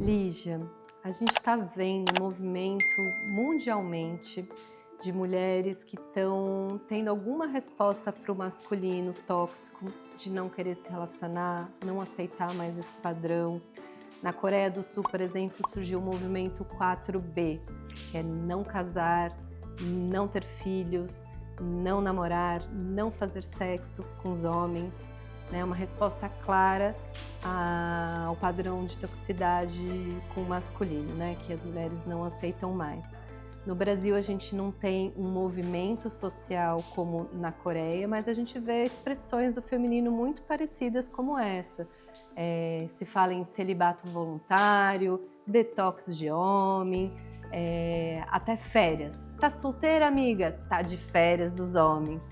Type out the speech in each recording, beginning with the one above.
Lígia, a gente está vendo um movimento mundialmente de mulheres que estão tendo alguma resposta para o masculino tóxico, de não querer se relacionar, não aceitar mais esse padrão. Na Coreia do Sul, por exemplo, surgiu o movimento 4B, que é não casar, não ter filhos, não namorar, não fazer sexo com os homens. Né, uma resposta clara ao padrão de toxicidade com o masculino, né, que as mulheres não aceitam mais. No Brasil a gente não tem um movimento social como na Coreia, mas a gente vê expressões do feminino muito parecidas como essa. Se fala em celibato voluntário, detox de homem, até férias. Tá solteira, amiga? Tá de férias dos homens.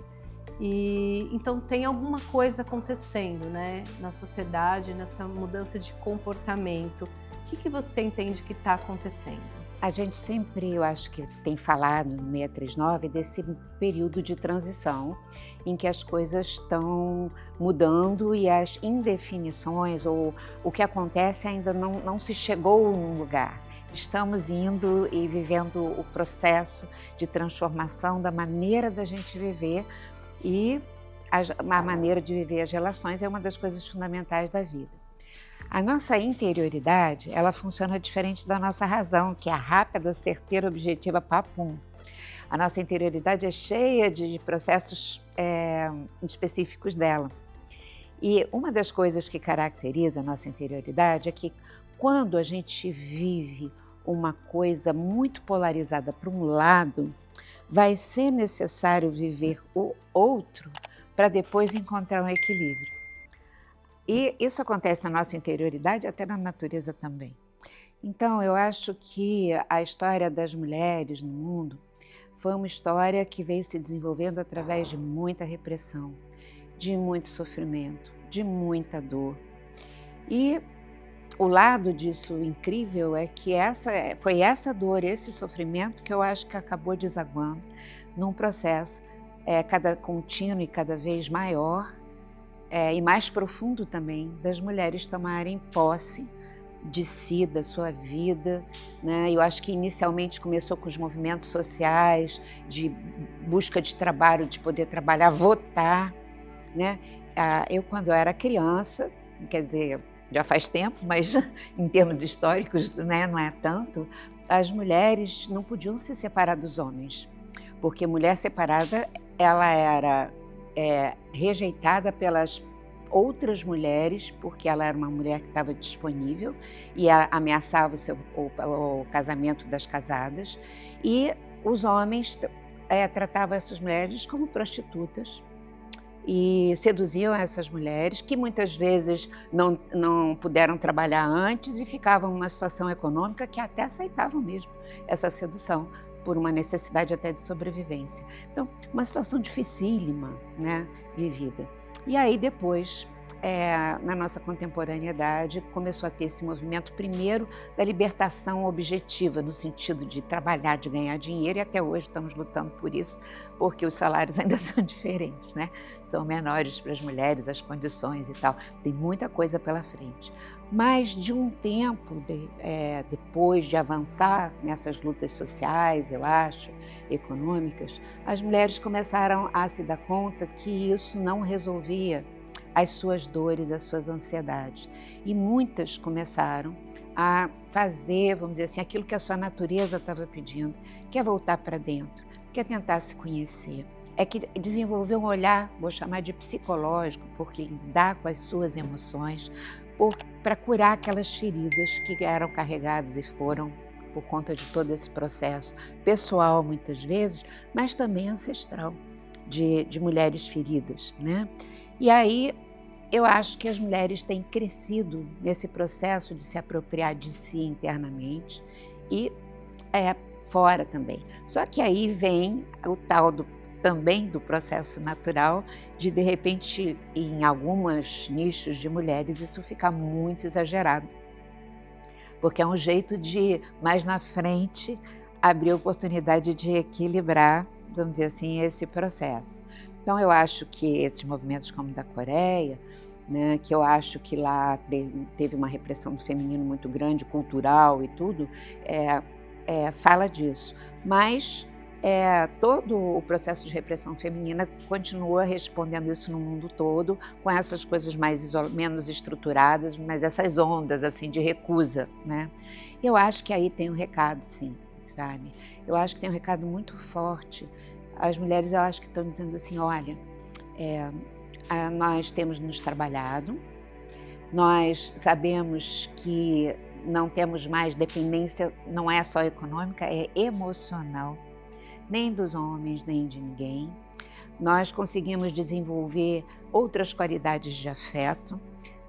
E então tem alguma coisa acontecendo, né, na sociedade, nessa mudança de comportamento. O que você entende que está acontecendo? A gente sempre, eu acho que tem falado no 639 desse período de transição em que as coisas estão mudando e as indefinições ou o que acontece ainda não se chegou num lugar. Estamos indo e vivendo o processo de transformação da maneira da gente viver e a maneira de viver as relações é uma das coisas fundamentais da vida. A nossa interioridade, ela funciona diferente da nossa razão, que é a rápida, certeira, objetiva, papum. A nossa interioridade é cheia de processos específicos dela. E uma das coisas que caracteriza a nossa interioridade é que quando a gente vive uma coisa muito polarizada para um lado, vai ser necessário viver o outro para depois encontrar um equilíbrio. E isso acontece na nossa interioridade e até na natureza também. Então, eu acho que a história das mulheres no mundo foi uma história que veio se desenvolvendo através de muita repressão, de muito sofrimento, de muita dor. E o lado disso incrível é que foi essa dor, esse sofrimento que eu acho que acabou desaguando num processo cada contínuo e cada vez maior e mais profundo também das mulheres tomarem posse de si, da sua vida, né? Eu acho que inicialmente começou com os movimentos sociais, de busca de trabalho, de poder trabalhar, votar, né? Eu quando eu era criança, quer dizer, já faz tempo, mas em termos históricos, né, não é tanto, as mulheres não podiam se separar dos homens, porque mulher separada ela era rejeitada pelas outras mulheres, porque ela era uma mulher que estava disponível e ameaçava o casamento das casadas, e os homens tratavam essas mulheres como prostitutas, e seduziam essas mulheres que muitas vezes não puderam trabalhar antes e ficavam numa situação econômica que até aceitavam mesmo essa sedução por uma necessidade até de sobrevivência. Então, uma situação dificílima, né, vivida. E aí depois, na nossa contemporaneidade, começou a ter esse movimento primeiro da libertação objetiva, no sentido de trabalhar, de ganhar dinheiro, e até hoje estamos lutando por isso, porque os salários ainda são diferentes, né? São menores para as mulheres, as condições e tal. Tem muita coisa pela frente. Mas de um tempo depois de avançar nessas lutas sociais, eu acho, econômicas, as mulheres começaram a se dar conta que isso não resolvia as suas dores, as suas ansiedades. E muitas começaram a fazer, vamos dizer assim, aquilo que a sua natureza estava pedindo, que é voltar para dentro, que é tentar se conhecer, é que desenvolver um olhar, vou chamar de psicológico, porque lidar com as suas emoções, para curar aquelas feridas que eram carregadas e foram por conta de todo esse processo pessoal, muitas vezes, mas também ancestral, de mulheres feridas, né? E aí, eu acho que as mulheres têm crescido nesse processo de se apropriar de si internamente e fora também. Só que aí vem o tal também do processo natural de repente, em alguns nichos de mulheres, isso ficar muito exagerado. Porque é um jeito de, mais na frente, abrir a oportunidade de equilibrar, vamos dizer assim, esse processo. Então, eu acho que esses movimentos como o da Coreia, né, que eu acho que lá teve uma repressão do feminino muito grande, cultural e tudo, fala disso. Mas todo o processo de repressão feminina continua respondendo isso no mundo todo, com essas coisas menos estruturadas, mas essas ondas assim de recusa, né? Eu acho que aí tem um recado, sim, sabe? Eu acho que tem um recado muito forte. As mulheres, eu acho que estão dizendo assim, olha, nós temos nos trabalhado, nós sabemos que não temos mais dependência, não é só econômica, é emocional, nem dos homens, nem de ninguém. Nós conseguimos desenvolver outras qualidades de afeto,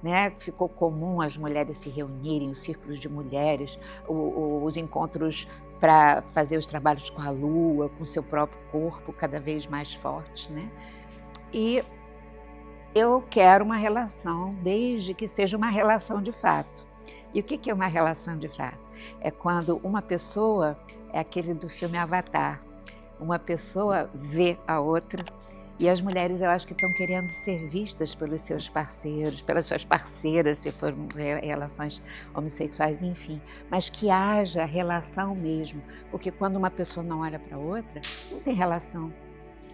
né? Ficou comum as mulheres se reunirem, os círculos de mulheres, os encontros para fazer os trabalhos com a lua, com o seu próprio corpo cada vez mais fortes, né? E eu quero uma relação, desde que seja uma relação de fato. E o que é uma relação de fato? É quando uma pessoa, é aquele do filme Avatar, uma pessoa vê a outra, e as mulheres eu acho que estão querendo ser vistas pelos seus parceiros, pelas suas parceiras, se forem relações homossexuais, enfim, mas que haja relação mesmo, porque quando uma pessoa não olha para a outra, não tem relação.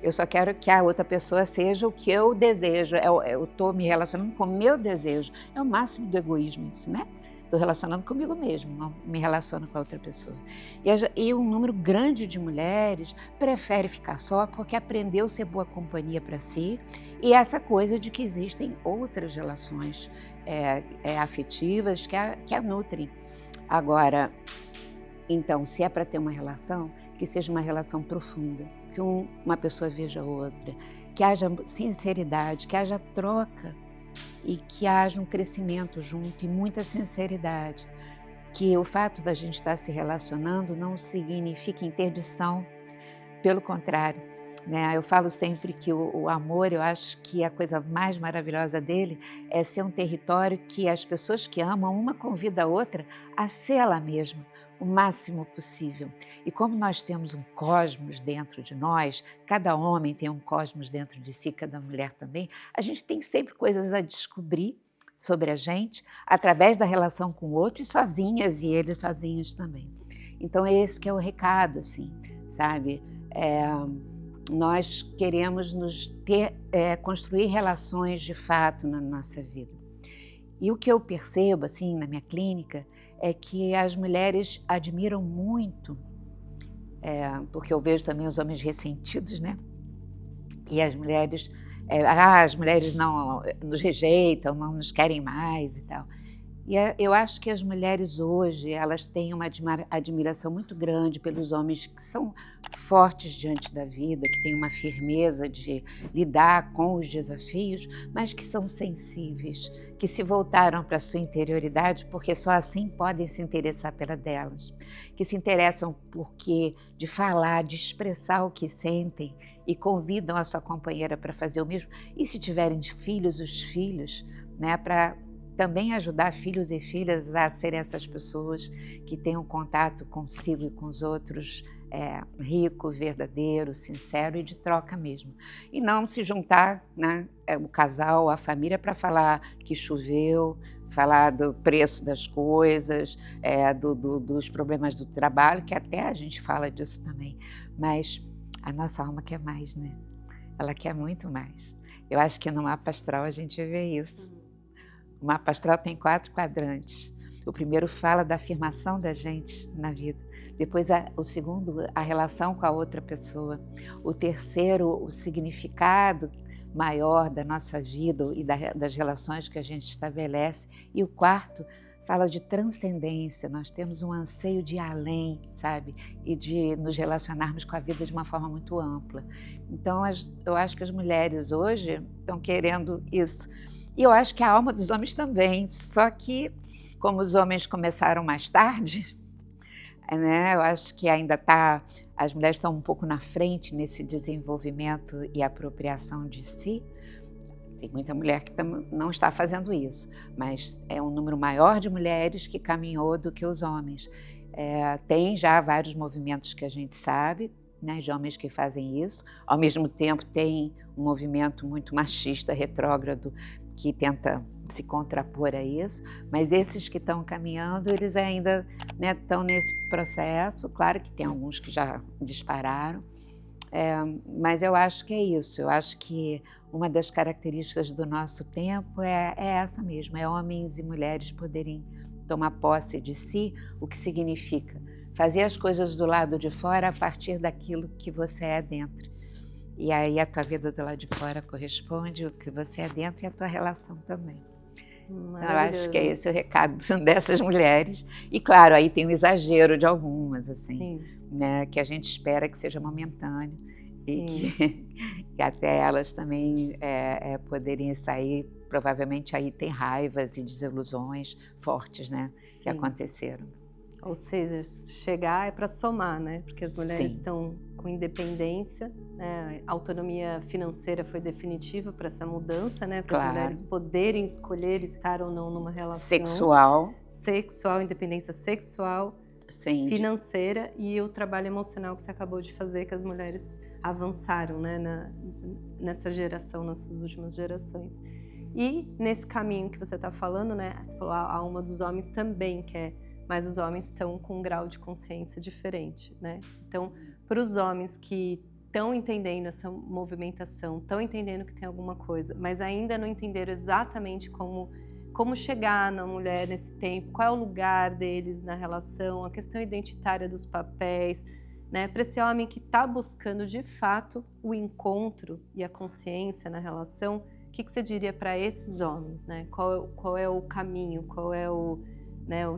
Eu só quero que a outra pessoa seja o que eu desejo, eu estou me relacionando com o meu desejo, é o máximo do egoísmo isso, né? Estou relacionando comigo mesmo, não me relaciono com a outra pessoa. E um número grande de mulheres prefere ficar só porque aprendeu a ser boa companhia para si, e essa coisa de que existem outras relações afetivas que a nutrem. Agora, então, se é para ter uma relação, que seja uma relação profunda, que uma pessoa veja a outra, que haja sinceridade, que haja troca, e que haja um crescimento junto e muita sinceridade. Que o fato da gente estar se relacionando não significa interdição, pelo contrário, né? Eu falo sempre que o amor, eu acho que a coisa mais maravilhosa dele é ser um território que as pessoas que amam, uma convida a outra a ser ela mesma, o máximo possível. E como nós temos um cosmos dentro de nós, cada homem tem um cosmos dentro de si, cada mulher também, a gente tem sempre coisas a descobrir sobre a gente, através da relação com o outro e sozinhas, e eles sozinhos também. Então, esse que é o recado, assim, sabe? Nós queremos construir relações de fato na nossa vida. E o que eu percebo, assim, na minha clínica, é que as mulheres admiram muito, porque eu vejo também os homens ressentidos, né? E as mulheres não nos rejeitam, não nos querem mais e tal. E eu acho que as mulheres hoje, elas têm uma admiração muito grande pelos homens que são fortes diante da vida, que têm uma firmeza de lidar com os desafios, mas que são sensíveis, que se voltaram para a sua interioridade, porque só assim podem se interessar pela delas, que se interessam de falar, de expressar o que sentem e convidam a sua companheira para fazer o mesmo. E se tiverem filhos, os filhos, né, para também ajudar filhos e filhas a serem essas pessoas que têm um contato consigo e com os outros rico, verdadeiro, sincero e de troca mesmo. E não se juntar, né, o casal, a família, para falar que choveu, falar do preço das coisas, dos problemas do trabalho, que até a gente fala disso também. Mas a nossa alma quer mais, né? Ela quer muito mais. Eu acho que no mapa astral a gente vê isso. O mapa astral tem 4 quadrantes. O primeiro fala da afirmação da gente na vida. Depois, o segundo, a relação com a outra pessoa. O terceiro, o significado maior da nossa vida e das relações que a gente estabelece. E o quarto fala de transcendência. Nós temos um anseio de ir além, sabe? E de nos relacionarmos com a vida de uma forma muito ampla. Então, eu acho que as mulheres hoje estão querendo isso. E eu acho que a alma dos homens também, só que como os homens começaram mais tarde, né, eu acho que ainda as mulheres estão um pouco na frente nesse desenvolvimento e apropriação de si. Tem muita mulher que não está fazendo isso, mas é um número maior de mulheres que caminhou do que os homens. Tem já vários movimentos que a gente sabe, né, de homens que fazem isso. Ao mesmo tempo, tem um movimento muito machista, retrógrado, que tenta se contrapor a isso, mas esses que estão caminhando, eles ainda, né, estão nesse processo. Claro que tem alguns que já dispararam, mas eu acho que é isso. Eu acho que uma das características do nosso tempo é essa mesmo, é homens e mulheres poderem tomar posse de si, o que significa fazer as coisas do lado de fora a partir daquilo que você é dentro. E aí a tua vida do lado de fora corresponde ao que você é dentro e a tua relação também. Então, eu acho que é esse o recado dessas mulheres. E claro, aí tem o exagero de algumas, assim, né, que a gente espera que seja momentâneo e que até elas também poderem sair. Provavelmente aí tem raivas e desilusões fortes, né, que aconteceram. Ou seja, chegar é para somar, né? Porque as mulheres estão com independência, né? A autonomia financeira foi definitiva para essa mudança, né? Para as mulheres poderem escolher estar ou não numa relação sexual, independência sexual, financeira, e o trabalho emocional que você acabou de fazer, que as mulheres avançaram, né? Nessa geração, nessas últimas gerações. E nesse caminho que você está falando, né? Você falou, a alma dos homens também quer, mas os homens estão com um grau de consciência diferente, né? Então, para os homens que estão entendendo essa movimentação, estão entendendo que tem alguma coisa, mas ainda não entenderam exatamente como chegar na mulher nesse tempo, qual é o lugar deles na relação, a questão identitária dos papéis, né? Para esse homem que está buscando de fato o encontro e a consciência na relação, o que você diria para esses homens, né? Qual é o caminho, qual é o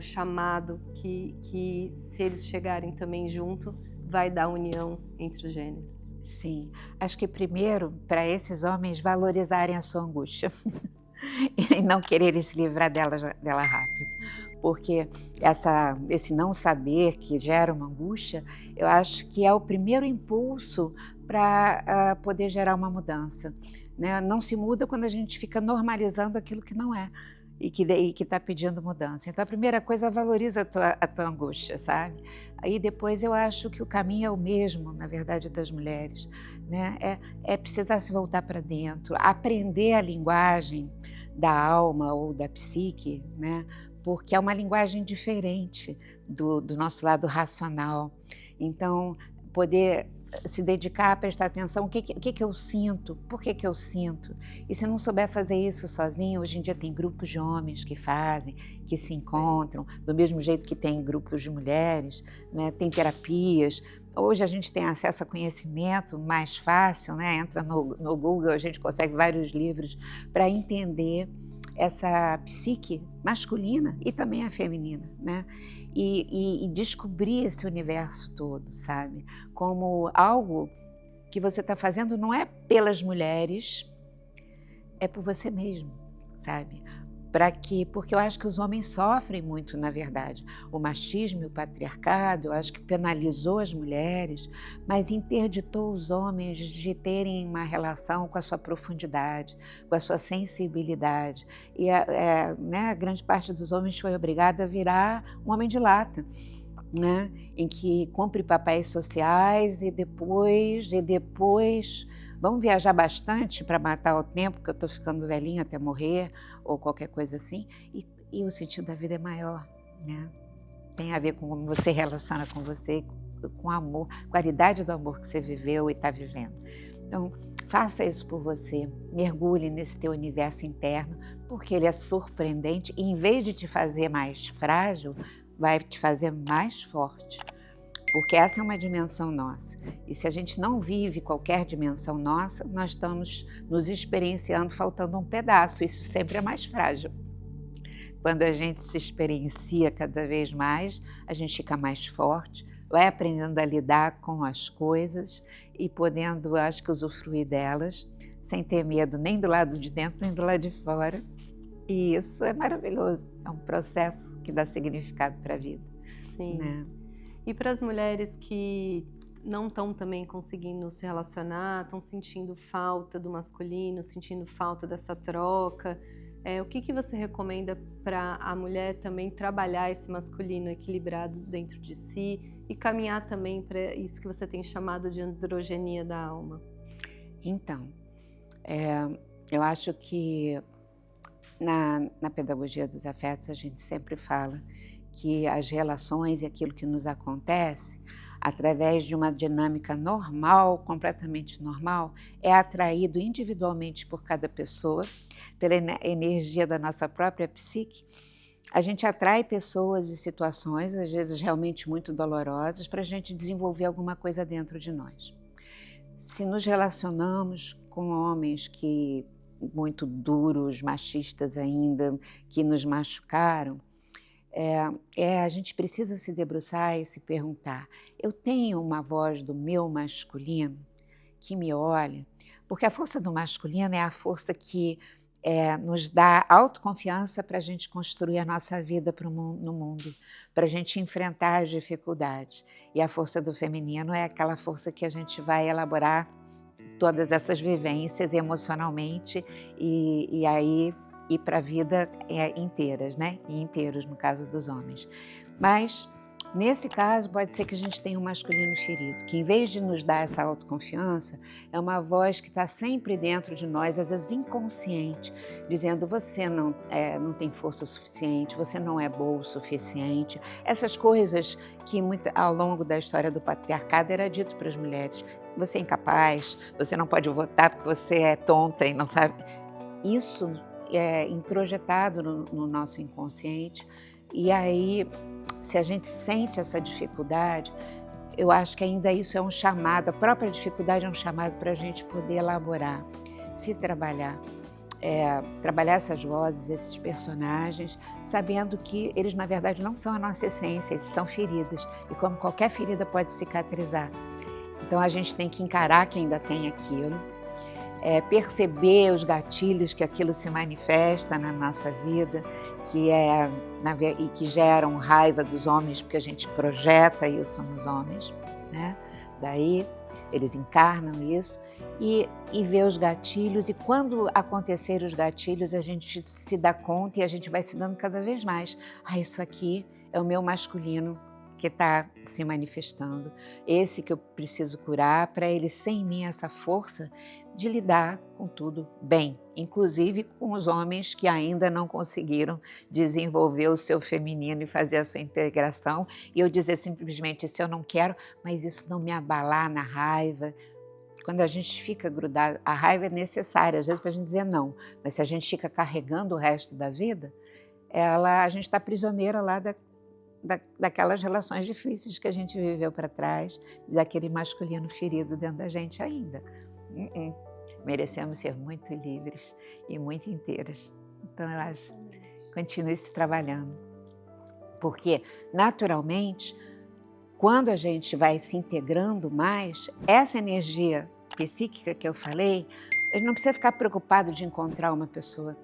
chamado que se eles chegarem também junto, vai dar união entre os gêneros? Sim, acho que primeiro, para esses homens valorizarem a sua angústia e não quererem se livrar dela rápido, porque esse não saber que gera uma angústia, eu acho que é o primeiro impulso para poder gerar uma mudança, né? Não se muda quando a gente fica normalizando aquilo que não é e que está pedindo mudança. Então, a primeira coisa, valoriza a tua angústia, sabe? Aí depois eu acho que o caminho é o mesmo, na verdade, das mulheres, né? É precisar se voltar para dentro, aprender a linguagem da alma ou da psique, né? Porque é uma linguagem diferente do nosso lado racional. Então, poder se dedicar a prestar atenção, o que eu sinto, por que eu sinto. E se não souber fazer isso sozinho, hoje em dia tem grupos de homens que fazem, que se encontram, do mesmo jeito que tem grupos de mulheres, né? Tem terapias. Hoje a gente tem acesso a conhecimento mais fácil, né? Entra no Google, a gente consegue vários livros para entender essa psique masculina e também a feminina, né? E descobrir esse universo todo, sabe? Como algo que você está fazendo não é pelas mulheres, é por você mesmo, sabe? Porque eu acho que os homens sofrem muito, na verdade. O machismo e o patriarcado, eu acho que penalizou as mulheres, mas interditou os homens de terem uma relação com a sua profundidade, com a sua sensibilidade. E a grande parte dos homens foi obrigada a virar um homem de lata, né? Em que cumpre papéis sociais e depois vamos viajar bastante para matar o tempo, que eu estou ficando velhinho até morrer, ou qualquer coisa assim, e o sentido da vida é maior, né? Tem a ver com como você relaciona com você, com o amor, qualidade do amor que você viveu e está vivendo. Então, faça isso por você, mergulhe nesse teu universo interno, porque ele é surpreendente e, em vez de te fazer mais frágil, vai te fazer mais forte. Porque essa é uma dimensão nossa. E se a gente não vive qualquer dimensão nossa, nós estamos nos experienciando faltando um pedaço. Isso sempre é mais frágil. Quando a gente se experiencia cada vez mais, a gente fica mais forte, vai aprendendo a lidar com as coisas e podendo, acho que, usufruir delas, sem ter medo nem do lado de dentro, nem do lado de fora. E isso é maravilhoso. É um processo que dá significado para a vida. Sim. Né? E para as mulheres que não estão também conseguindo se relacionar, estão sentindo falta do masculino, sentindo falta dessa troca, o que você recomenda para a mulher também trabalhar esse masculino equilibrado dentro de si e caminhar também para isso que você tem chamado de androgenia da alma? Então, eu acho que Na pedagogia dos afetos, a gente sempre fala que as relações e aquilo que nos acontece, através de uma dinâmica normal, completamente normal, é atraído individualmente por cada pessoa, pela energia da nossa própria psique. A gente atrai pessoas e situações, às vezes realmente muito dolorosas, para a gente desenvolver alguma coisa dentro de nós. Se nos relacionamos com homens que muito duros, machistas ainda, que nos machucaram, a gente precisa se debruçar e se perguntar: eu tenho uma voz do meu masculino que me olha? Porque a força do masculino é a força que nos dá autoconfiança para a gente construir a nossa vida no mundo, para a gente enfrentar as dificuldades. E a força do feminino é aquela força que a gente vai elaborar todas essas vivências emocionalmente e aí ir para a vida inteiras, né? E inteiros, no caso dos homens. Mas, nesse caso, pode ser que a gente tenha um masculino ferido, que em vez de nos dar essa autoconfiança, é uma voz que está sempre dentro de nós, às vezes inconsciente, dizendo: você não tem força suficiente, você não é boa o suficiente. Essas coisas que ao longo da história do patriarcado era dito para as mulheres: você é incapaz, você não pode votar porque você é tonta e não sabe. Isso é introjetado no nosso inconsciente, e aí, se a gente sente essa dificuldade, eu acho que ainda isso é um chamado, a própria dificuldade é um chamado para a gente poder elaborar, se trabalhar, trabalhar essas vozes, esses personagens, sabendo que eles na verdade não são a nossa essência, eles são feridas, e como qualquer ferida pode cicatrizar. Então a gente tem que encarar que ainda tem aquilo, perceber os gatilhos que aquilo se manifesta na nossa vida, e que geram raiva dos homens, porque a gente projeta isso nos homens, né? Daí eles encarnam isso e ver os gatilhos, e quando acontecerem os gatilhos a gente se dá conta e a gente vai se dando cada vez mais: isso aqui é o meu masculino que está se manifestando, esse que eu preciso curar para ele ser em mim essa força de lidar com tudo bem, inclusive com os homens que ainda não conseguiram desenvolver o seu feminino e fazer a sua integração, e eu dizer simplesmente: isso eu não quero, mas isso não me abalar na raiva. Quando a gente fica grudado, a raiva é necessária, às vezes, para a gente dizer não, mas se a gente fica carregando o resto da vida, a gente está prisioneira lá daquelas relações difíceis que a gente viveu para trás, daquele masculino ferido dentro da gente ainda. Merecemos ser muito livres e muito inteiras. Então, eu acho, continue se trabalhando. Porque, naturalmente, quando a gente vai se integrando mais, essa energia psíquica que eu falei, a gente não precisa ficar preocupado de encontrar uma pessoa.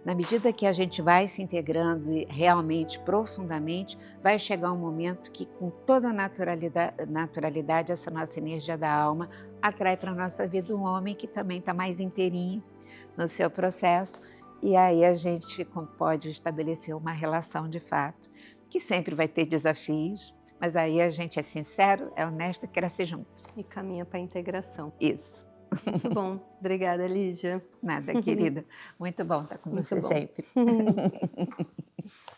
Na medida que a gente vai se integrando realmente, profundamente, vai chegar um momento que, com toda a naturalidade, essa nossa energia da alma atrai para a nossa vida um homem que também está mais inteirinho no seu processo, e aí a gente pode estabelecer uma relação de fato, que sempre vai ter desafios, mas aí a gente é sincero, é honesto e cresce junto. E caminha para a integração. Isso. Muito bom. Obrigada, Lígia. Nada, querida. Muito bom estar com você sempre.